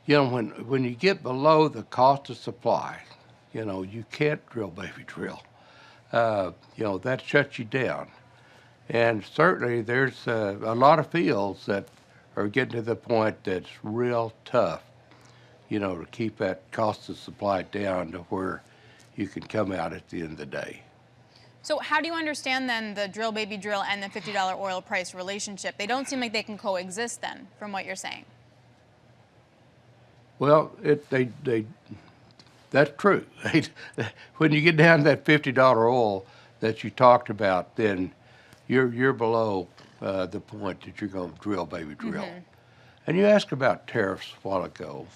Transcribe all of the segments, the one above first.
You know, when you get below the cost of supply, you know, you can't drill, baby, drill. You know, that shuts you down. And certainly there's a lot of fields that are getting to the point that's real tough, you know, to keep that cost of supply down to where you can come out at the end of the day. So how do you understand then the drill, baby, drill and the $50 oil price relationship? They don't seem like they can coexist then, from what you're saying. Well, that's true. When you get down to that $50 oil that you talked about, then you're below the point that you're going to drill, baby, drill. Mm-hmm. And you asked about tariffs a while ago,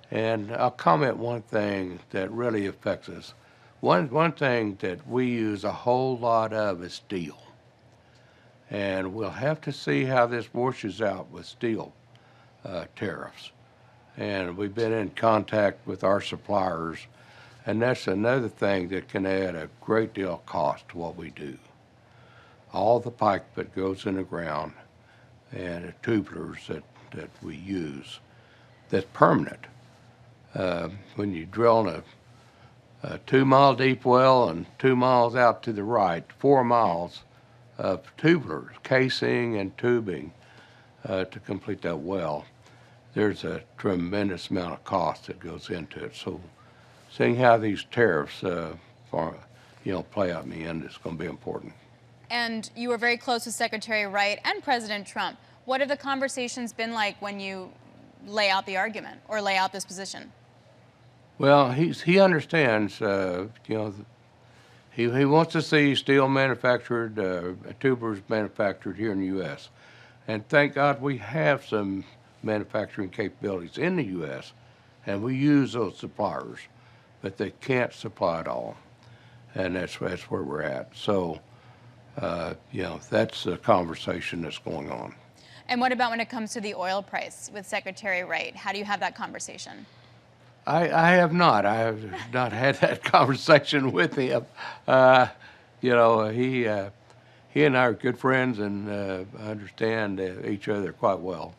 and I'll comment one thing that really affects us. One thing that we use a whole lot of is steel, and we'll have to see how this washes out with steel tariffs. And we've been in contact with our suppliers, and that's another thing that can add a great deal of cost to what we do. All the pipe that goes in the ground and the tubulars that we use, that's permanent. When you drill in a 2-mile deep well and 2 miles out to the right, 4 miles of tubulars, casing and tubing to complete that well, there's a tremendous amount of cost that goes into it. So seeing how these tariffs play out in the end is going to be important. And you were very close with Secretary Wright and President Trump. What have the conversations been like when you lay out the argument or lay out this position? Well, he understands, he wants to see steel manufactured, tubers manufactured here in the U.S. And thank God we have some manufacturing capabilities in the U.S., and we use those suppliers, but they can't supply it all. And that's where we're at. So, that's the conversation that's going on. And what about when it comes to the oil price with Secretary Wright? How do you have that conversation? I have not. I have not had that conversation with him. He and I are good friends and understand each other quite well.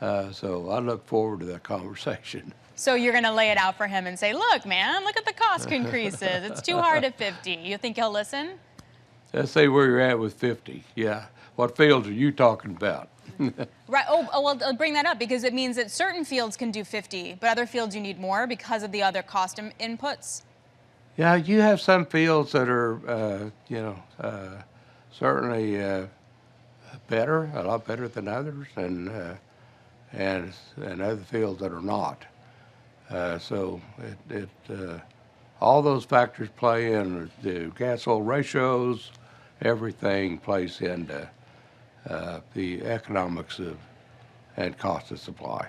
So I look forward to that conversation. So you're going to lay it out for him and say, look, man, look at the cost increases. It's too hard at 50. You think he'll listen? Let's say where you're at with 50. Yeah. What fields are you talking about? Right. Oh, well, I'll bring that up because it means that certain fields can do 50, but other fields you need more because of the other cost inputs. Yeah, you have some fields that are, certainly better, a lot better than others, and other fields that are not. So all those factors play in. The gas-oil ratios, everything plays into the economics of and cost of supply.